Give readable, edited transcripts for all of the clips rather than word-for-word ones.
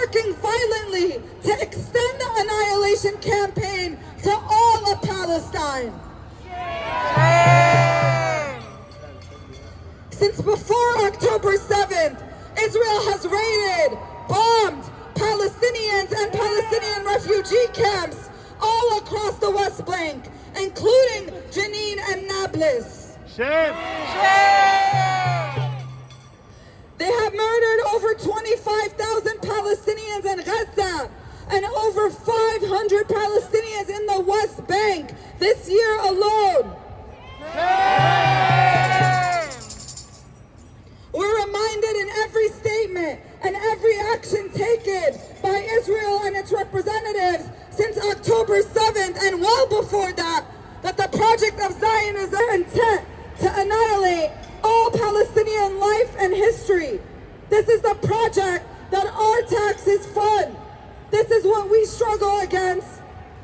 working violently to extend the annihilation campaign to all of Palestine. Since before October 7th, Israel has raided, bombed Palestinians and Palestinian refugee camps all across the West Bank, including Jenin and Nablus. Shame! They have murdered over 25,000 Palestinians in Gaza and over 500 Palestinians in the West Bank this year alone. We're reminded in every statement and every action taken by Israel and its representatives since October 7th and well before that, that the project of Zionism is intent to annihilate all Palestinian life and history. This is the project that our taxes fund. This is what we struggle against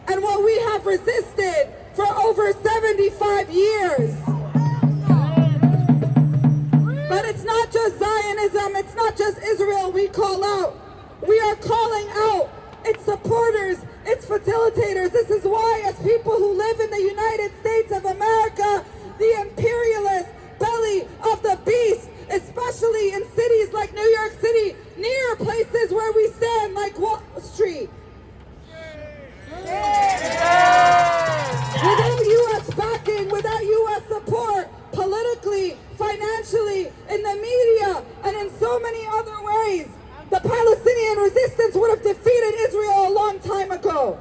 and what we have resisted for over 75 years. But it's not just Zionism, it's not just Israel we call out. We are calling out its supporters, its facilitators. This is why, as people who live in the United States of America, the imperialist belly of the beast, especially in cities like New York City, near places where we stand like Wall Street. Without U.S. backing, without U.S. support, politically, financially, in the media, and in so many other ways, the Palestinian resistance would have defeated Israel a long time ago.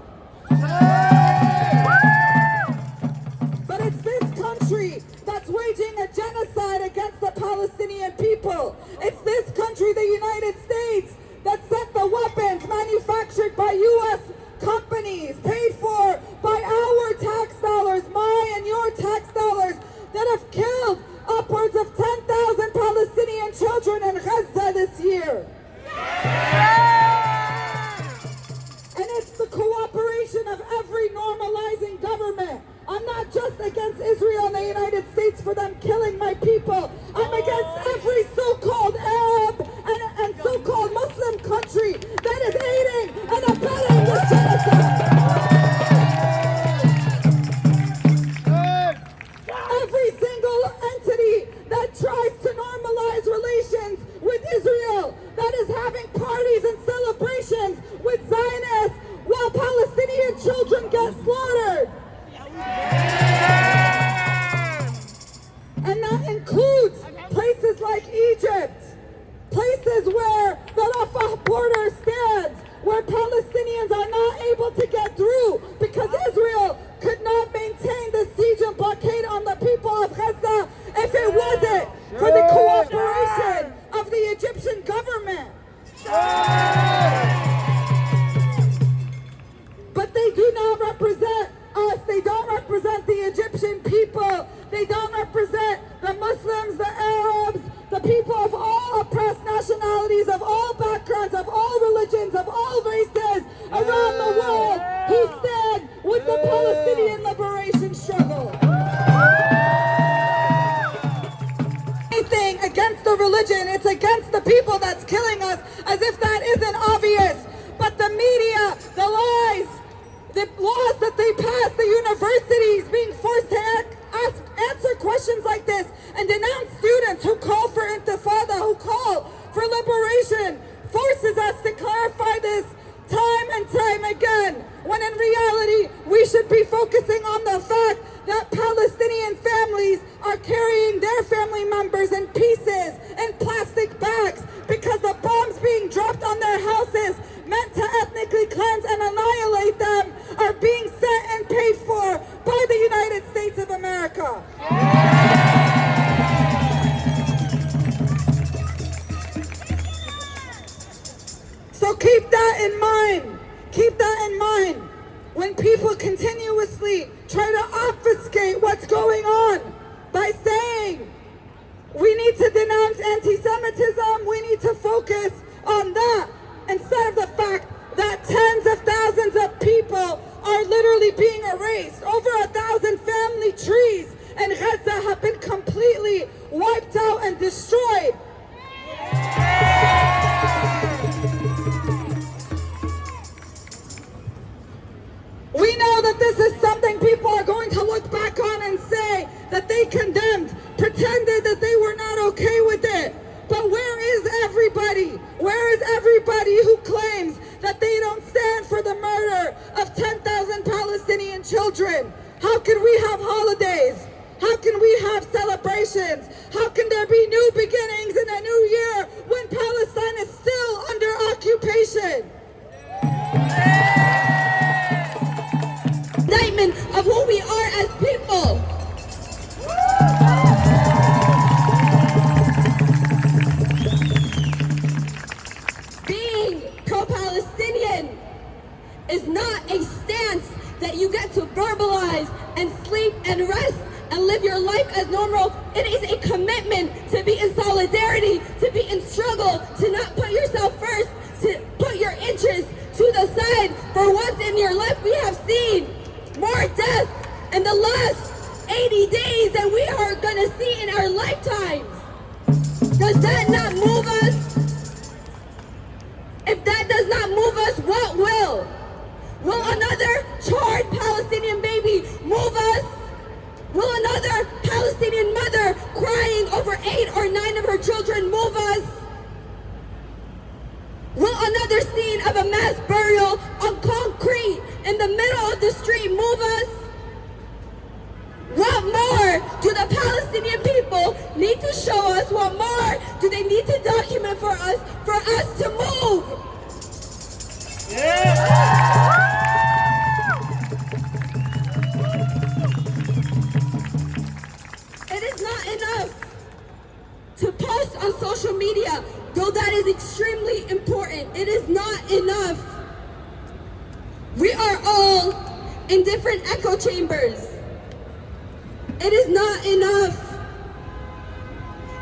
But it's this country that's waging a genocide against the Palestinian people. It's this country, the United States, that sent the weapons manufactured by U.S. companies, paid for by our tax dollars, my and your tax dollars, that have killed upwards of 10,000 Palestinian children in Gaza this year. And it's the cooperation of every normalizing government. I'm not just against Israel and the United States for them killing my people. I'm against every so-called Arab and so-called Muslim country that is aiding and abetting this genocide. Every single entity that tries to normalize relations with Israel, that is having parties and celebrations with Zionists while Palestinian children get slaughtered. And that includes places like Egypt, places where the Rafah border stands, where Palestinians are not able to get through because Israel could not maintain the siege and blockade on the people of Gaza if it wasn't for the cooperation of the Egyptian government. But they do not represent us. They don't represent the Egyptian people. They don't represent the Muslims, the Arabs, the people of all oppressed nationalities, of all backgrounds, of all religions, of all races around the world who stand with the Palestinian liberation struggle. Anything against the religion, it's against the people that's killing us, as if that isn't obvious. But the media, the lies, the laws that they pass, the universities being forced to answer questions like this and denounce students who call for intifada, who call for liberation, forces us to clarify this time and time again, when in reality we should be focusing on the fact that Palestinian families are carrying their family members in pieces in plastic bags because the bombs being dropped on their houses meant to ethnically cleanse and annihilate them are being sent and paid for by the United States of America. So keep that in mind. Keep that in mind when people continuously try to obfuscate what's going on by saying we need to denounce anti-Semitism, we need to focus on that, instead of the fact that tens of thousands of people are literally being erased. Over 1,000 family trees in Gaza have been completely wiped out and destroyed. children? How can we have holidays? How can we have celebrations? How can there be new beginnings in a new year when Palestine is still under occupation? Indictment of who we are as people. Being pro-Palestinian is not a stance that you get to verbalize and sleep and rest and live your life as normal. It is a commitment to be in solidarity, to be in struggle, to not put yourself first, to put your interests to the side. For once in your life, we have seen more death in the last 80 days than we are going to see in our lifetimes. Does that not move us? If that does not move us, what will? Will another charred Palestinian baby move us? Will another Palestinian mother crying over 8 or 9 of her children move us? Will another scene of a mass burial on concrete in the middle of the street move us? What more do the Palestinian people need to show us? What more do they need to document for us to move? Yeah. It is not enough to post on social media, though that is extremely important. It is not enough. We are all in different echo chambers. It is not enough.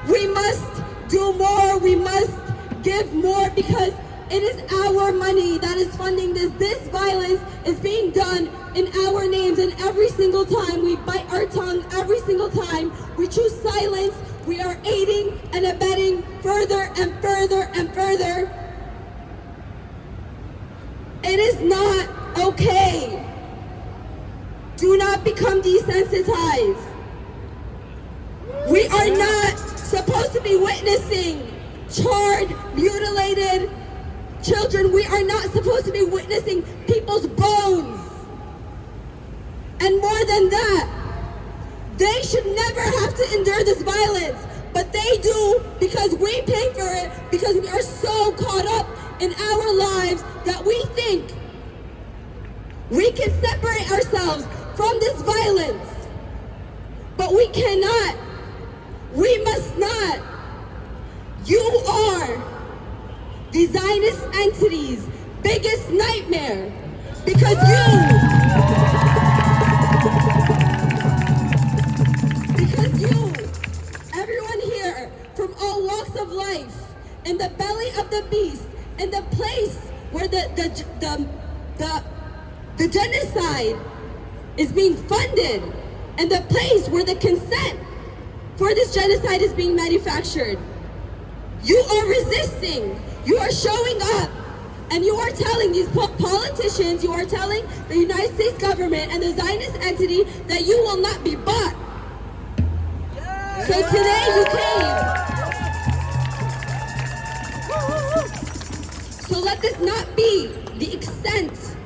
We must do more. We must give more because it is our money that is funding this. This violence is being done in our names, and every single time we bite our tongue, every single time we choose silence, we are aiding and abetting further and further and further. It is not okay. Do not become desensitized. We are not supposed to be witnessing charred, mutilated children. We are not supposed to be witnessing people's bones. And more than that, they should never have to endure this violence, but they do because we pay for it, because we are so caught up in our lives that we think we can separate ourselves from this violence. But we cannot. We must not. You are the Zionist entity's biggest nightmare because you, everyone here from all walks of life, in the belly of the beast, in the place where the genocide is being funded, and the place where the consent for this genocide is being manufactured. You are resisting. You are showing up. And you are telling these politicians, you are telling the United States government and the Zionist entity that you will not be bought. So today you came. So let this not be the extent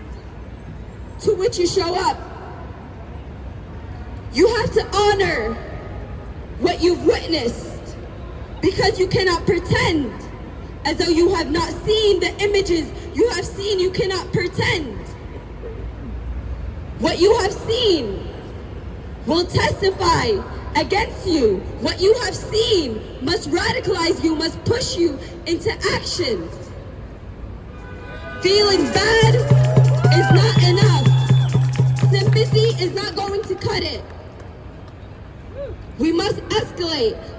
to which you show up. You have to honor what you've witnessed, because you cannot pretend as though you have not seen the images you have seen. You cannot pretend. What you have seen will testify against you. What you have seen must radicalize you, must push you into action. Feeling bad is not enough. Sympathy is not going to cut it. We must escalate